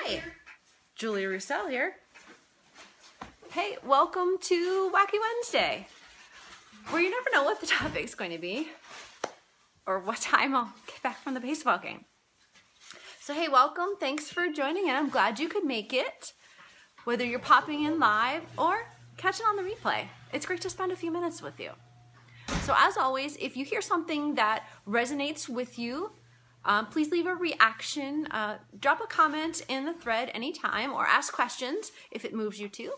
Hi, Julia Roussel here. Hey, welcome to Wacky Wednesday, where you never know what the topic's going to be or what time I'll get back from the baseball game. So hey, welcome. Thanks for joining in. I'm glad you could make it, whether you're popping in live or catching on the replay. It's great to spend a few minutes with you. So as always, if you hear something that resonates with you, please leave a reaction, drop a comment in the thread anytime, or ask questions if it moves you to.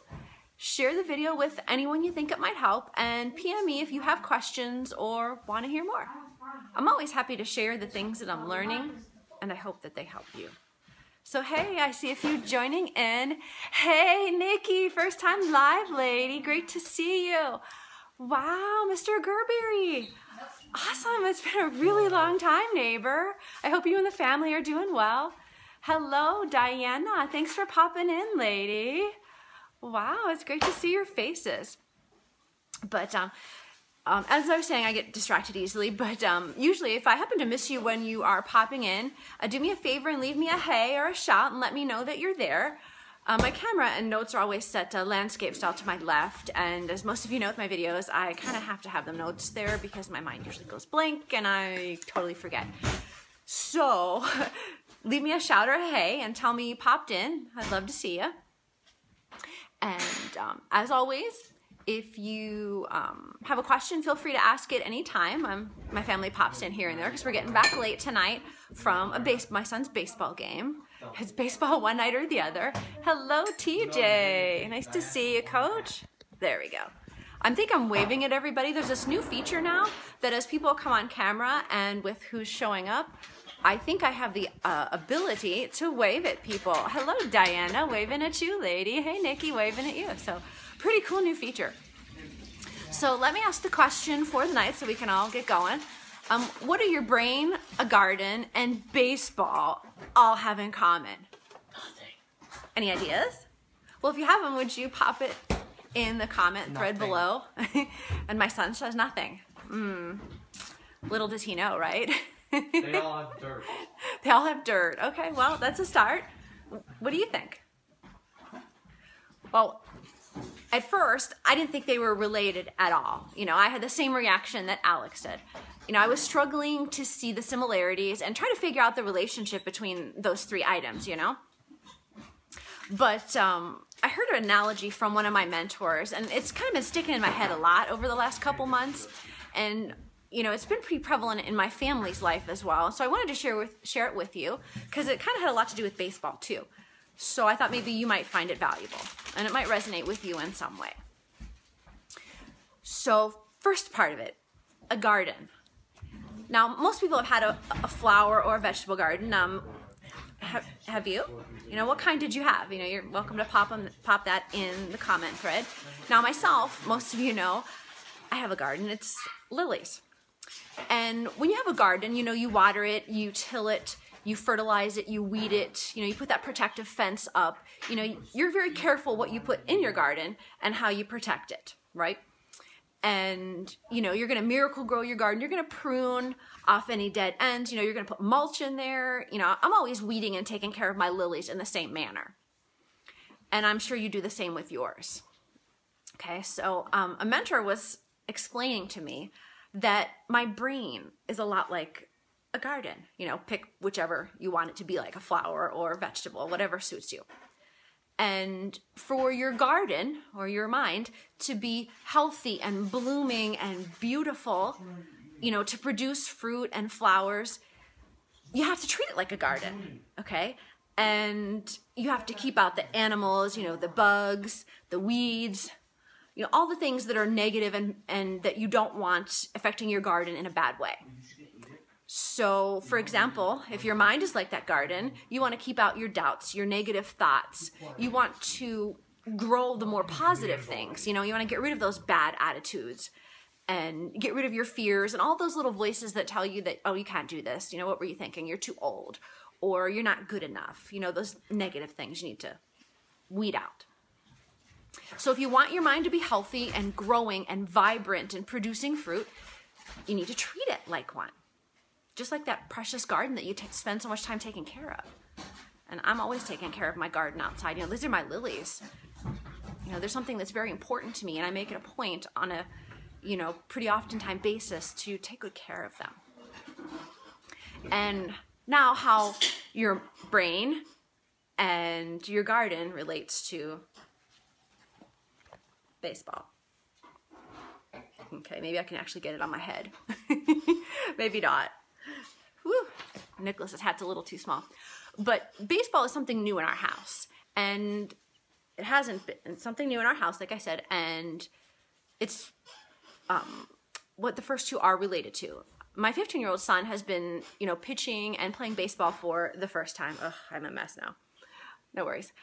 Share the video with anyone you think it might help, and PM me if you have questions or want to hear more. I'm always happy to share the things that I'm learning, and I hope that they help you. So hey, I see a few joining in. Hey, Nikki, first time live lady, great to see you. Wow, Mr. Gerberry. Awesome, it's been a really long time, neighbor. I hope you and the family are doing well. Hello, Diana, thanks for popping in, lady. Wow, it's great to see your faces. But as I was saying, I get distracted easily, but usually if I happen to miss you when you are popping in, do me a favor and leave me a hey or a shout and let me know that you're there. My camera and notes are always set landscape style to my left, and as most of you know with my videos, I kind of have to have the notes there because my mind usually goes blank and I totally forget. So leave me a shout or a hey and tell me you popped in. I'd love to see you. And as always, if you have a question, feel free to ask it anytime. My family pops in here and there because we're getting back late tonight from my son's baseball game. It's baseball one night or the other. Hello, TJ. Nice to see you, Coach. There we go. I think I'm waving at everybody. There's this new feature now that as people come on camera and with who's showing up, I think I have the ability to wave at people. Hello, Diana, waving at you, lady. Hey, Nikki, waving at you. So pretty cool new feature. So let me ask the question for the night so we can all get going. What do your brain, a garden, and baseball all have in common? Nothing. Any ideas? Well, if you have them, would you pop it in the comment thread below? And my son says nothing. Little does he know, right? They all have dirt. They all have dirt. Okay, well, that's a start. What do you think? Well, at first, I didn't think they were related at all. You know, I had the same reaction that Alex did. You know, I was struggling to see the similarities and try to figure out the relationship between those three items, you know? But I heard an analogy from one of my mentors, and it's kind of been sticking in my head a lot over the last couple months. And, you know, it's been pretty prevalent in my family's life as well. So I wanted to share it with you because it kind of had a lot to do with baseball too. So I thought maybe you might find it valuable and it might resonate with you in some way. So first part of it, a garden. Now, most people have had a flower or a vegetable garden. Have you? You know, what kind did you have? You know, you're welcome to pop that in the comment thread. Now, myself, most of you know, I have a garden. It's lilies. And when you have a garden, you know, you water it, you till it, you fertilize it, you weed it, you know, you put that protective fence up. You know, you're very careful what you put in your garden and how you protect it, right? And, you know, you're going to miracle grow your garden. You're going to prune off any dead ends. You know, you're going to put mulch in there. You know, I'm always weeding and taking care of my lilies in the same manner. And I'm sure you do the same with yours. Okay, so a mentor was explaining to me that my brain is a lot like a garden. You know, pick whichever you want it to be, like a flower or a vegetable, whatever suits you. And for your garden or your mind to be healthy and blooming and beautiful, you know, to produce fruit and flowers, you have to treat it like a garden, okay? And you have to keep out the animals, you know, the bugs, the weeds, you know, all the things that are negative and that you don't want affecting your garden in a bad way. So, for example, if your mind is like that garden, you want to keep out your doubts, your negative thoughts. You want to grow the more positive things. You know, you want to get rid of those bad attitudes and get rid of your fears and all those little voices that tell you that, oh, you can't do this. You know, what were you thinking? You're too old, or you're not good enough. You know, those negative things you need to weed out. So if you want your mind to be healthy and growing and vibrant and producing fruit, you need to treat it like one. Just like that precious garden that you spend so much time taking care of. And I'm always taking care of my garden outside. You know, these are my lilies. You know, there's something that's very important to me, and I make it a point on a, you know, pretty oftentimes basis to take good care of them. And now how your brain and your garden relates to baseball. Okay, maybe I can actually get it on my head. Maybe not. Whew. Nicholas's hat's a little too small. But baseball is something new in our house. And it hasn't been. It's something new in our house, like I said. And it's what the first two are related to. My 15-year-old son has been, you know, pitching and playing baseball for the first time. Ugh, I'm a mess now. No worries.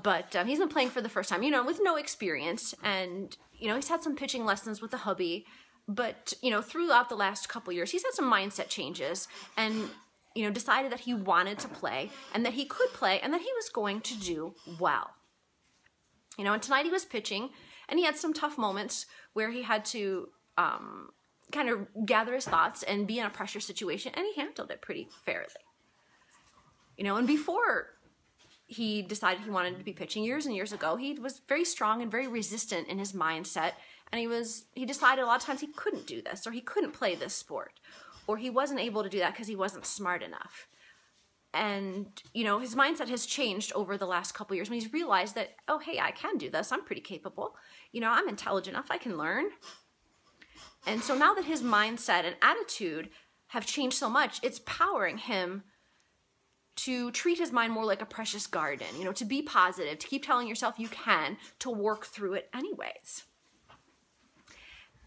But he's been playing for the first time, you know, with no experience. And, you know, he's had some pitching lessons with the hubby. But, you know, throughout the last couple years, he's had some mindset changes and, you know, decided that he wanted to play and that he could play and that he was going to do well. You know, and tonight he was pitching and he had some tough moments where he had to kind of gather his thoughts and be in a pressure situation, and he handled it pretty fairly. You know, and before he decided he wanted to be pitching years and years ago, he was very strong and very resistant in his mindset, and he decided a lot of times he couldn't do this, or he couldn't play this sport, or he wasn't able to do that because he wasn't smart enough. And, you know, his mindset has changed over the last couple of years when he's realized that, oh, hey, I can do this. I'm pretty capable. You know, I'm intelligent enough. I can learn. And so now that his mindset and attitude have changed so much, it's powering him to treat his mind more like a precious garden, you know, to be positive, to keep telling yourself you can, to work through it anyways.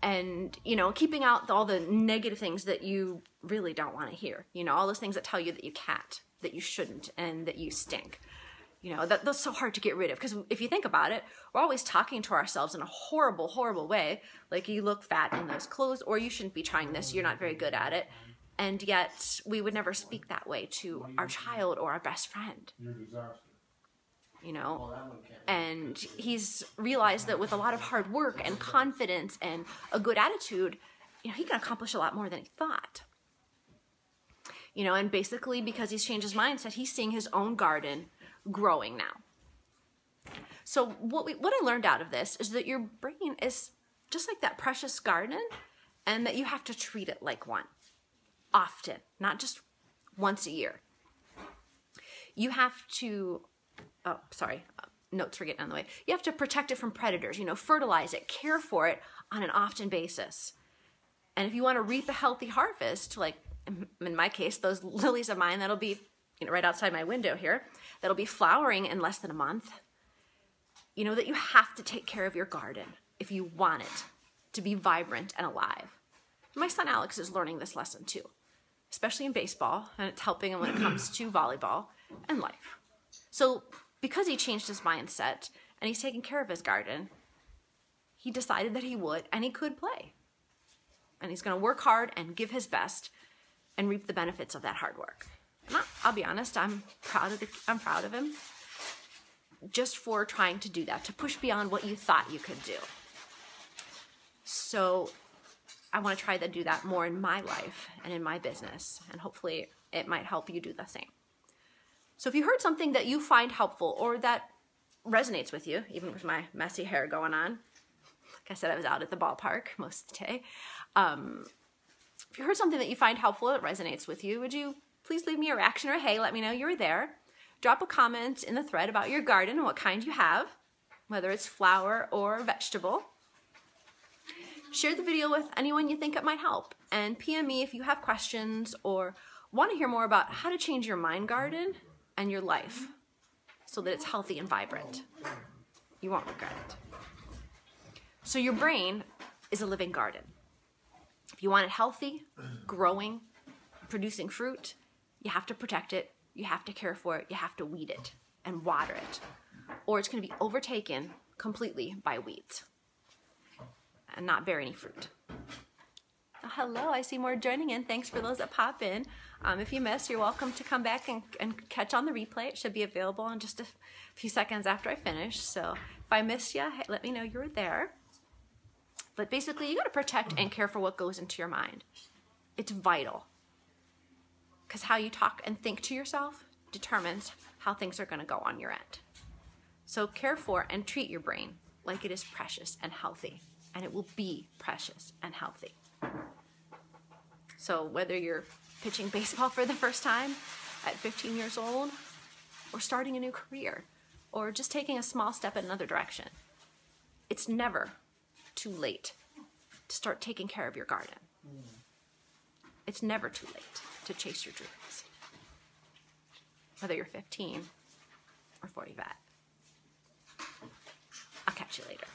And, you know, keeping out all the negative things that you really don't want to hear, you know, all those things that tell you that you can't, that you shouldn't, and that you stink. You know, that's so hard to get rid of, because if you think about it, we're always talking to ourselves in a horrible, horrible way. Like, you look fat in those clothes, or you shouldn't be trying this, you're not very good at it. And yet, we would never speak that way to our child or our best friend. You know, and he's realized that with a lot of hard work and confidence and a good attitude, you know, he can accomplish a lot more than he thought. You know, and basically because he's changed his mindset, he's seeing his own garden growing now. So what I learned out of this is that your brain is just like that precious garden, and that you have to treat it like one often, not just once a year. You have to, notes were getting on the way. You have to protect it from predators, you know, fertilize it, care for it on an often basis. And if you want to reap a healthy harvest, like in my case, those lilies of mine that'll be, you know, right outside my window here, that'll be flowering in less than a month, you know, that you have to take care of your garden if you want it to be vibrant and alive. My son Alex is learning this lesson too, especially in baseball, and it's helping him when it comes to volleyball and life. So because he changed his mindset and he's taking care of his garden, he decided that he would and he could play. And he's going to work hard and give his best and reap the benefits of that hard work. And I'll be honest, I'm proud of him just for trying to do that, to push beyond what you thought you could do. So I want to try to do that more in my life and in my business, and hopefully it might help you do the same. So if you heard something that you find helpful or that resonates with you, even with my messy hair going on, like I said, I was out at the ballpark most of the day. If you heard something that you find helpful, that resonates with you, would you please leave me a reaction or a hey, let me know you were there. Drop a comment in the thread about your garden and what kind you have, whether it's flower or vegetable. Share the video with anyone you think it might help, and PM me if you have questions or want to hear more about how to change your mind garden and your life so that it's healthy and vibrant. You won't regret it. So your brain is a living garden. If you want it healthy, growing, producing fruit, you have to protect it, you have to care for it, you have to weed it and water it, or it's going to be overtaken completely by weeds and not bear any fruit. Oh, hello, I see more joining in. Thanks for those that pop in. If you missed, you're welcome to come back and catch on the replay. It should be available in just a few seconds after I finish. So if I missed you, let me know you were there. But basically, you got to protect and care for what goes into your mind. It's vital. Because how you talk and think to yourself determines how things are going to go on your end. So care for and treat your brain like it is precious and healthy, and it will be precious and healthy. So whether you're pitching baseball for the first time at 15 years old, or starting a new career, or just taking a small step in another direction, it's never too late to start taking care of your garden. It's never too late to chase your dreams, whether you're 15 or 45. I'll catch you later.